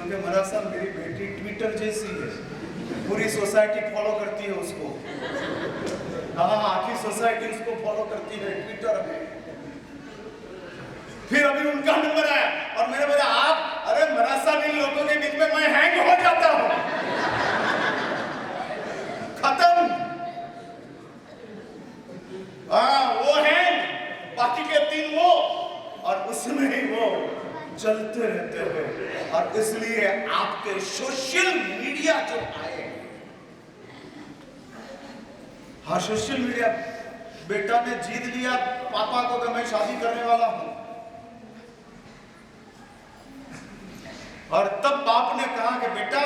क्योंकि मेरा साहब मेरी बेटी ट्विटर जैसी है, पूरी सोसाइटी फॉलो करती है उसको। हाँ, आखिर सोसाइटी उसको फॉलो करती है ट्विटर में। फिर अभी उनका नंबर आया और मैंने बोला आप, अरे मेरा साहब इन लोगों के बीच में मैं हैंग हो जाता हूं, खत्म। हाँ, वो हैंग, बाकी के 3 वो, और उसमें ही वो चलते रहते हैं। और इसलिए आपके सोशल मीडिया जो आए, हाँ सोशल मीडिया, बेटा ने जीत लिया पापा को कि मैं शादी करने वाला हूं, और तब बाप ने कहा कि बेटा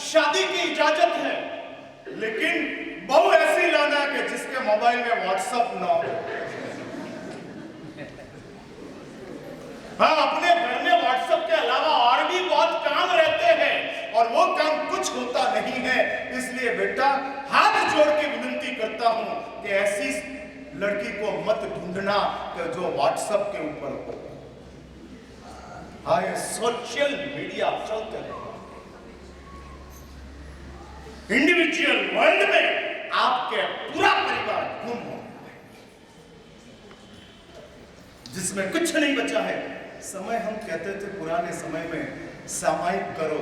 शादी की इजाजत है, लेकिन बहू ऐसी लाना कि जिसके मोबाइल में व्हाट्सएप ना हो। हाँ, अपने घर में व्हाट्सएप के अलावा और भी बहुत काम रहते हैं और वो काम कुछ होता नहीं है। इसलिए बेटा हाथ जोड़ के विनती करता हूं कि ऐसी लड़की को मत ढूंढना कि जो व्हाट्सएप के ऊपर हो। हाँ, ये सोशल मीडिया चलते हैं, इंडिविजुअल वर्ल्ड में आपके पूरा परिवार गुम हो, जिसमें कुछ नहीं बचा है। समय हम कहते थे पुराने समय में सामायिक करो,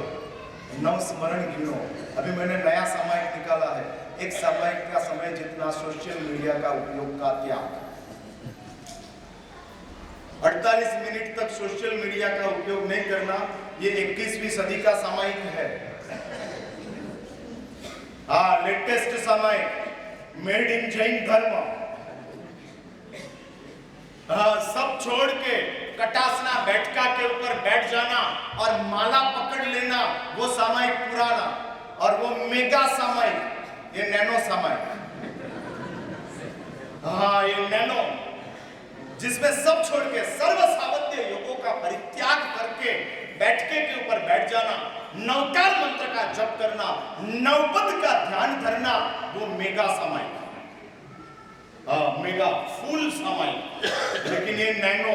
नव स्मरण गिनो। अभी मैंने नया सामायिक निकाला है, एक सामायिक का समय जितना सोशल मीडिया का उपयोग का त्याग। 48 मिनट तक सोशल मीडिया का उपयोग नहीं करना, ये 21वीं सदी का सामायिक है। हाँ, लेटेस्ट सामायिक, मेड इन जैन धर्म। हाँ, सब छोड़ के कटासना बैठका के ऊपर बैठ जाना और माला पकड़ लेना, वो सामायिक पुराना। और वो मेगा सामायिक, ये नैनो सामायिक। हाँ, ये नैनो, जिसमें सब छोड़ के सर्वसावध्य योगों का परित्याग करके बैठके के ऊपर बैठ जाना, नवकार मंत्र का जप करना, नवपद का ध्यान करना, वो मेगा सामायिक, मेगा फुल सामायिक। लेकिन ये नैनो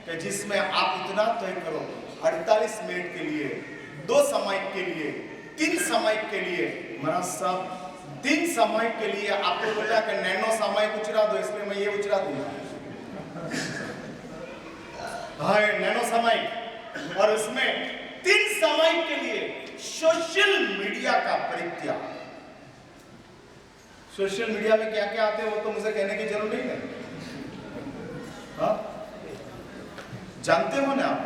कि जिसमें आप इतना तय करो 48 मिनट के लिए, 2 सामायिक के लिए, 3 सामायिक के लिए। महाराज साहब 3 सामायिक के लिए आपको बोला कि नैनो सामायिक उचरा दो, इसलिए मैं ये उचरा दूंगा। हाँ, नैनो सामायिक, और उसमें 3 सामायिक के लिए सोशल मीडिया का परित्याग। सोशल मीडिया में क्या क्या आते हैं वो तो मुझे कहने की जरूरत नहीं है। हाँ, जानते हो ना आप।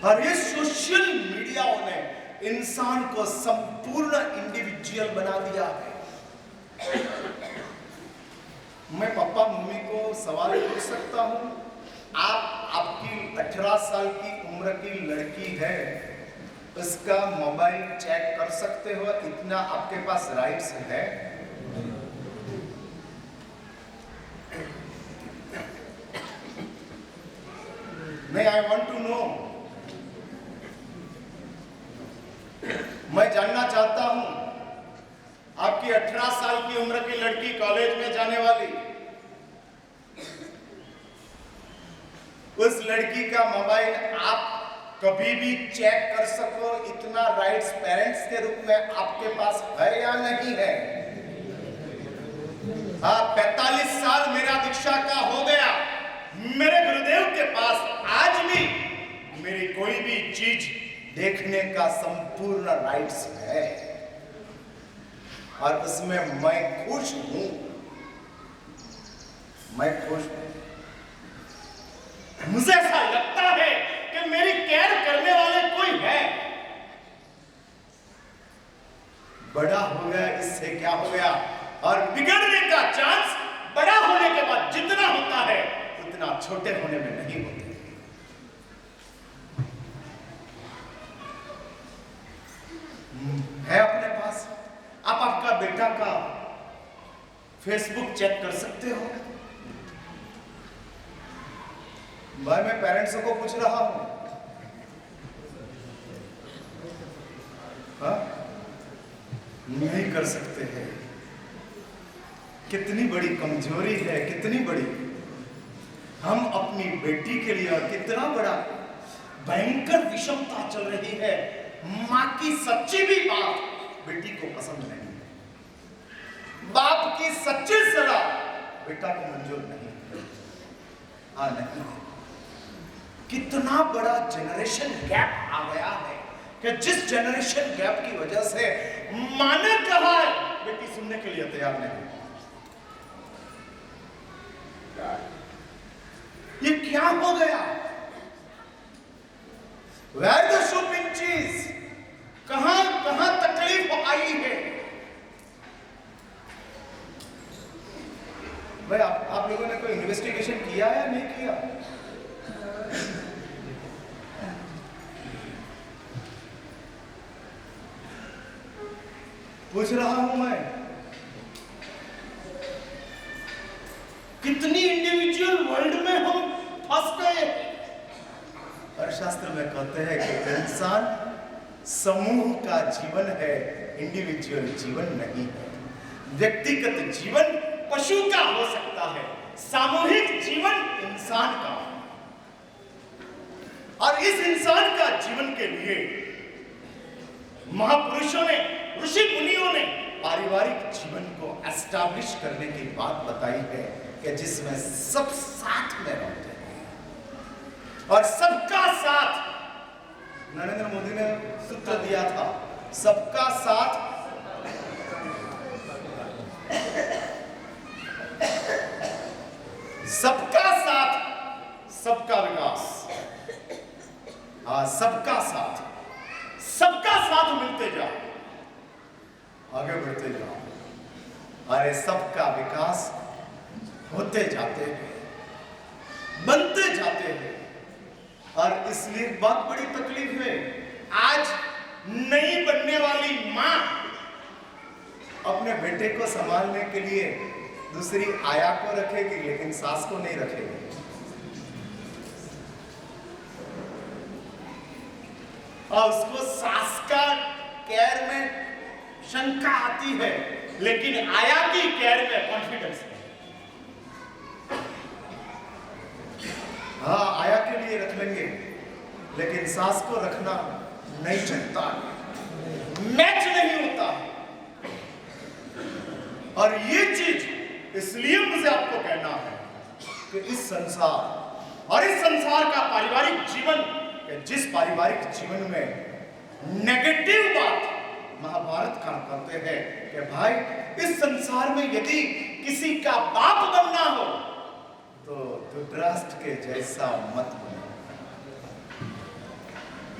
और ये सोशल मीडिया ने इंसान को संपूर्ण इंडिविजुअल बना दिया है। मैं पापा मम्मी को सवाल पूछ सकता हूं, आपकी 18 साल की उम्र की लड़की है, उसका मोबाइल चेक कर सकते हो, इतना आपके पास राइट्स है? नहीं, आई वॉन्ट टू नो। मैं जानना चाहता हूं, आपकी 18 साल की उम्र की लड़की कॉलेज में जाने वाली, उस लड़की का मोबाइल आप कभी भी चेक कर सको, इतना राइट्स पेरेंट्स के रूप में आपके पास है या नहीं है? हाँ, 45 साल मेरा दीक्षा का हो गया, मेरे गुरुदेव के पास आज भी मेरी कोई भी चीज देखने का संपूर्ण राइट्स है, और उसमें मैं खुश हूं, मैं खुश हूं। मुझे ऐसा लगता है कि मेरी केयर करने वाले कोई है। बड़ा हो गया, इससे क्या हो गया? और बिगड़ने का चांस बड़ा होने के बाद जितना होता है उतना छोटे होने में नहीं होते। है अपने पास, आप आपका बेटा का फेसबुक चेक कर सकते हो। भाई, मैं पेरेंट्स को पूछ रहा हूं, हाँ? नहीं कर सकते हैं। कितनी बड़ी कमजोरी है, कितनी बड़ी। हम अपनी बेटी के लिए कितना बड़ा भयंकर विषमता चल रही है। मां की सच्ची भी बात बेटी को पसंद नहीं है, बाप की सच्ची सलाह बेटा को मंजूर नहीं है। हाँ नहीं, कितना बड़ा जनरेशन गैप आ गया है कि जिस जनरेशन गैप की वजह से मां ने कहा है बेटी सुनने के लिए तैयार नहीं। ये क्या हो गया? Where the shoe pinches? कहां कहां तकलीफ आई है? भाई आप लोगों ने कोई इन्वेस्टिगेशन किया या नहीं किया? पूछ रहा हूं मैं, कितनी इंडिविजुअल वर्ल्ड में हम फंस गए। अर्थशास्त्र में कहते हैं कि इंसान समूह का जीवन है, इंडिविजुअल जीवन नहीं है। व्यक्तिगत जीवन पशु का हो सकता है, सामूहिक जीवन इंसान का। और इस इंसान का जीवन के लिए महापुरुषों ने, ऋषि मुनियों ने पारिवारिक जीवन को एस्टैब्लिश करने की बात बताई है कि जिसमें सब साथ में रहते हैं और सबका साथ। नरेंद्र मोदी ने सूत्र दिया था, सबका साथ सबका साथ सबका विकास। हाँ, सबका साथ मिलते जाओ, आगे बढ़ते जाओ। अरे सबका विकास होते जाते हैं, बनते जाते हैं। और इसलिए बहुत बड़ी तकलीफ है। आज नई बनने वाली मां अपने बेटे को संभालने के लिए दूसरी आया को रखेगी, लेकिन सास को नहीं रखेगी। और उसको सास का केयर में शंका आती है, लेकिन आया की केयर में कॉन्फिडेंस है। हाँ, आया के लिए रख लेंगे, लेकिन सास को रखना नहीं चलता, मैच नहीं होता। और ये चीज इसलिए मुझे आपको कहना है कि इस संसार और इस संसार का पारिवारिक जीवन, जिस पारिवारिक जीवन में नेगेटिव बात महाभारत का करते हैं कि भाई इस संसार में यदि किसी का बाप बनना हो तो धृतराष्ट्र के जैसा मत बनो,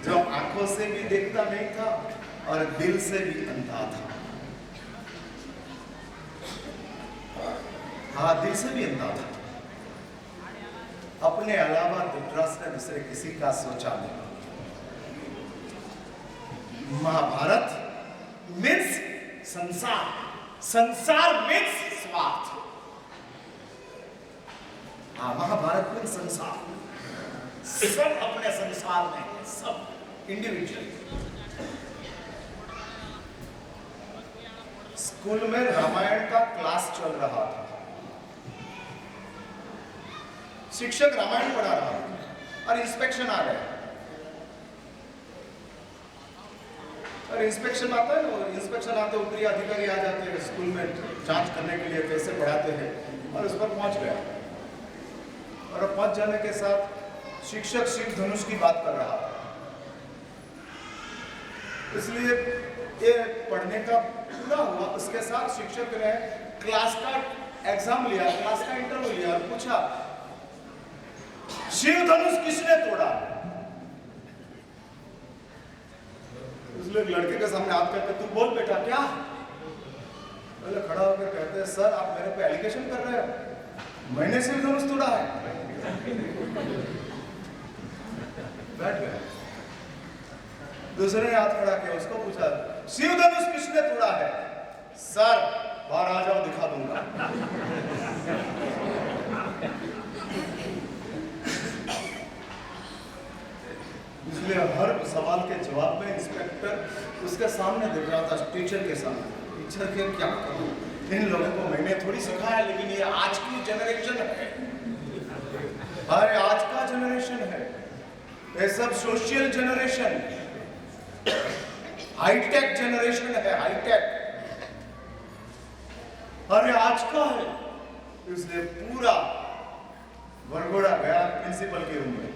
जो आंखों से भी देखता नहीं था और दिल से भी अंधा था। हाँ, दिल से भी अंधा था। अपने अलावा धृतराष्ट्र ने दूसरे किसी का सोचा नहीं। महाभारत मीन्स संसार, संसार मीन्स स्वार्थ। हाँ, महाभारत मीन्स संसार, सब अपने संसार में है, सब इंडिविजुअल। स्कूल में रामायण का क्लास चल रहा था, शिक्षक रामायण पढ़ा रहा था और इंस्पेक्शन आ गया। और इंस्पेक्शन आता है ना, इंस्पेक्शन आते उत्तरी अधिकारी आ जाते हैं स्कूल में जांच करने के लिए कैसे पढ़ाते हैं, और उस पर पहुंच गया। और पहुंच जाने के साथ शिक्षक शिव धनुष की बात कर रहा था, इसलिए ये पढ़ने का पूरा हुआ। उसके साथ शिक्षक ने क्लास का एग्जाम लिया, क्लास का इंटरव्यू लिया और पूछा शिव धनुष किसने तोड़ा? इसलिए लड़के के सामने हाथ करके तू बोल बेटा क्या? पहले खड़ा होकर कहते हैं सर आप मेरे पे एलिगेशन कर रहे हो, मैंने शिव धनुष तोड़ा है। बैठ गया। दूसरे ने हाथ खड़ा किया, उसको पूछा शिव धनुष किसने तोड़ा है? सर बाहर आ जाओ दिखा दूंगा। इसलिए हर सवाल के जवाब में इंस्पेक्टर उसके सामने दिख रहा था, टीचर के सामने। टीचर के क्या करूं, इन लोगों को मैंने थोड़ी सिखाया, लेकिन ये आज की जनरेशन है, अरे आज का जनरेशन है। ये सब सोशल जनरेशन, हाईटेक जनरेशन है, हाईटेक। अरे आज का है, इसलिए पूरा वरघोड़ा गया प्रिंसिपल के रूम में।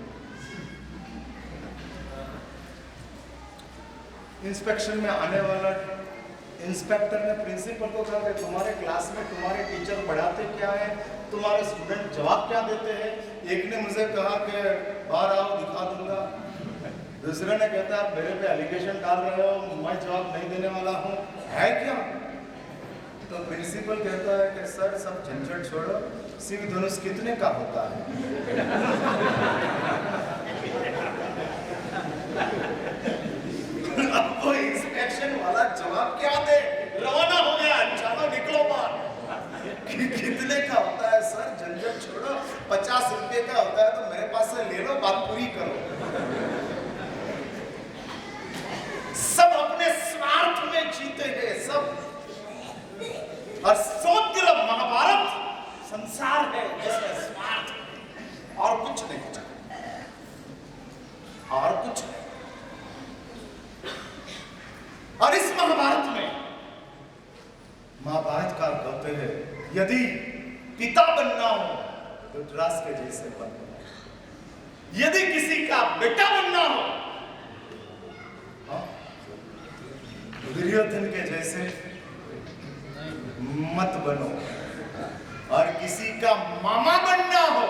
इंस्पेक्शन में आने वाला इंस्पेक्टर ने प्रिंसिपल को कहा कि तुम्हारे क्लास में तुम्हारे टीचर पढ़ाते क्या है, तुम्हारे स्टूडेंट जवाब क्या देते हैं। एक ने मुझे कहा कि बाहर आओ दिखा दूंगा, दूसरे ने कहता आप मेरे पे एलिगेशन डाल रहे हो, मैं जवाब नहीं देने वाला हूँ, है क्या। तो प्रिंसिपल कहता है कि सर सब झंझट छोड़ो, शिव धनुष कितने का होता है। अब वो इंस्पेक्शन वाला जवाब क्या दे, रवाना हो गया, चलो निकलो बाहर। कितने का होता है सर, झंझट छोड़ो, 50 रुपए का होता है तो मेरे पास से ले लो, बात पूरी करो। सब अपने स्वार्थ में जीते हैं सब, और समग्र महाभारत संसार है जिसमें स्वार्थ और कुछ नहीं बचा, और कुछ नहीं। और इस महाभारत में महाभारत का कहते हैं यदि पिता बनना हो तो ध्रुव के जैसे बनना, यदि किसी का बेटा बनना हो दुर्योधन के जैसे मत बनो, और किसी का मामा बनना हो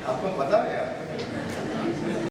आपको पता है